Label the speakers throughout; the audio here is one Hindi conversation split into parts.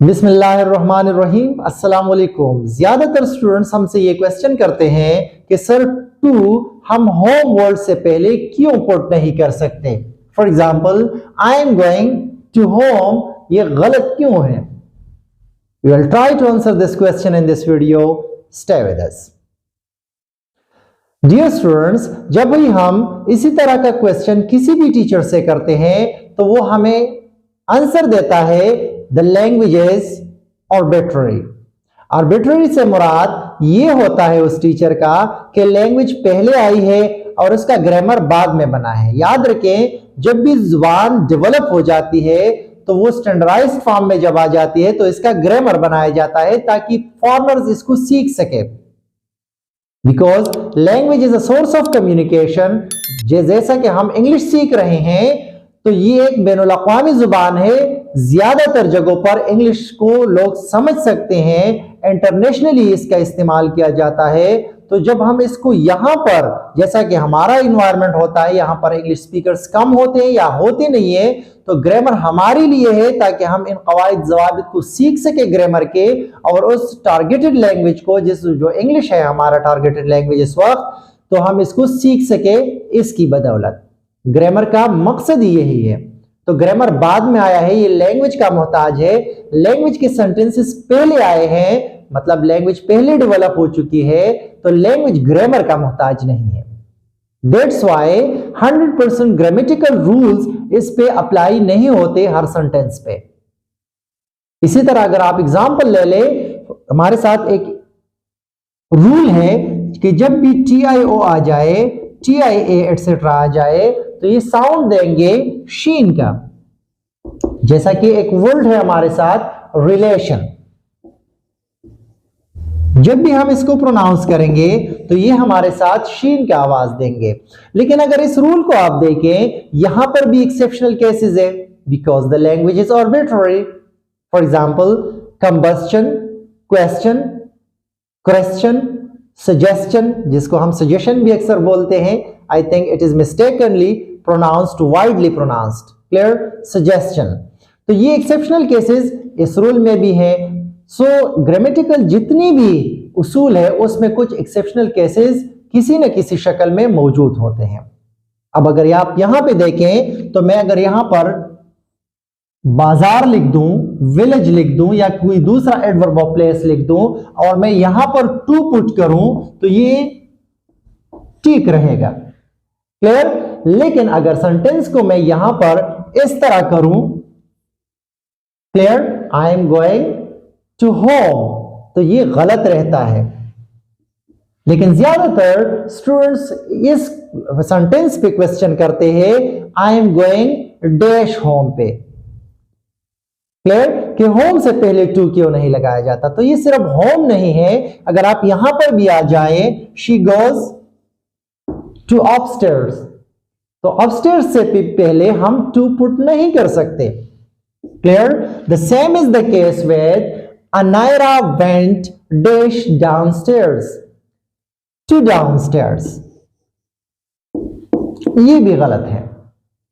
Speaker 1: बिस्मिल्लाहिर्रहमानिर्रहीम। अस्सलाम वालेकुम। ज्यादातर स्टूडेंट्स हमसे ये क्वेश्चन करते हैं कि सर टू हम होम वर्ड से पहले क्यों पुट नहीं कर सकते। For example I am going to home, ये गलत क्यों है? We will try to answer this question in this video. Stay with us. Dear students, जब भी हम इसी तरह का क्वेश्चन किसी भी टीचर से करते हैं तो वो हमें आंसर देता है the languages arbitrary. Arbitrary से मुराद ये होता है उस टीचर का कि लैंग्वेज पहले आई है और उसका ग्रामर बाद में बना है। याद रखें, जब भी जुबान डेवलप हो जाती है तो वो स्टैंडर्डाइज्ड फॉर्म में जब आ जाती है तो इसका ग्रामर बनाया जाता है ताकि फॉरेनर्स इसको सीख सके। Because language is a source of communication. जैसा कि हम इंग्लिश सीख रहे हैं तो ये एक बैनुल अक़वामी जुबान है, ज्यादातर जगहों पर इंग्लिश को लोग समझ सकते हैं, इंटरनेशनली इसका इस्तेमाल किया जाता है। तो जब हम इसको यहाँ पर, जैसा कि हमारा इन्वायरमेंट होता है, यहाँ पर इंग्लिश स्पीकर्स कम होते हैं या होते नहीं है, तो ग्रामर हमारे लिए है ताकि हम इन कवायद ज़वाबित को सीख सके ग्रामर के, और उस टारगेटेड लैंग्वेज को, जो इंग्लिश है हमारा टारगेटेड लैंग्वेज इस वक्त, तो हम इसको सीख सके इसकी बदौलत। ग्रामर का मकसद यही है। तो ग्रामर बाद में आया है, ये लैंग्वेज का मोहताज है। लैंग्वेज के सेंटेंसेस पहले आए हैं, मतलब लैंग्वेज पहले डेवलप हो चुकी है, तो लैंग्वेज ग्रामर का मोहताज नहीं है। That's why 100% ग्रामेटिकल रूल्स इस पे अप्लाई नहीं होते हर सेंटेंस पे। इसी तरह अगर आप एग्जांपल ले ले, हमारे साथ एक रूल है कि जब भी TIO आ जाए, TIA एटसेट्रा आ जाए, तो ये साउंड देंगे शीन का। जैसा कि एक वर्ड है हमारे साथ रिलेशन, जब भी हम इसको प्रोनाउंस करेंगे तो ये हमारे साथ शीन का आवाज देंगे। लेकिन अगर इस रूल को आप देखें, यहां पर भी एक्सेप्शनल केसेस है, because the language is arbitrary. For example combustion, question, question, suggestion, जिसको हम सजेशन भी अक्सर बोलते हैं। I think it is mistakenly pronounced, widely pronounced, clear, suggestion. तो ये एक्सेप्शनल केसेस इस रूल में भी है। सो ग्रामेटिकल जितनी भी उसूल है उसमें कुछ एक्सेप्शनल केसेस किसी न किसी शक्ल में मौजूद होते हैं। अब अगर आप यहां पे देखें तो मैं अगर यहां पर बाजार लिख दूं, विलेज लिख दूं, या कोई दूसरा एडवर्ब ऑफ प्लेस लिख दूं और मैं यहां पर टू पुट करूं तो ये ठीक रहेगा, क्लियर। लेकिन अगर सेंटेंस को मैं यहां पर इस तरह करूं, clear, I am going to home, तो ये गलत रहता है। लेकिन ज्यादातर स्टूडेंट्स इस सेंटेंस पे क्वेश्चन करते हैं आई एम गोइंग डैश होम पे, क्लियर, कि होम से पहले टू क्यों नहीं लगाया जाता। तो ये सिर्फ होम नहीं है, अगर आप यहां पर भी आ जाए, शी गोज टू अपस्टेयर्स, तो अपस्टेयर्स से पहले हम टू पुट नहीं कर सकते, clear. The same is the case with Anaira went dash downstairs, to downstairs, ये भी गलत है,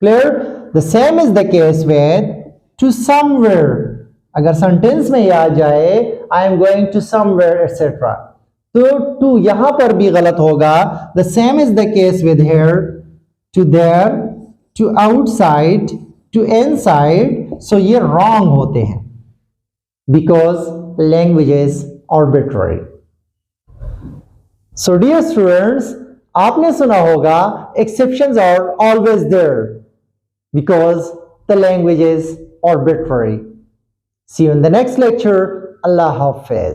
Speaker 1: clear. The same is the case with to somewhere, अगर सेंटेंस में आ जाए I am going to somewhere etc, तो to यहां पर भी गलत होगा। The same is the case with here, to there, to outside, to inside, so ये wrong होते हैं because language is arbitrary. So dear students, आपने सुना होगा exceptions are always there because the language is arbitrary. See you in the next lecture. Allah Hafiz.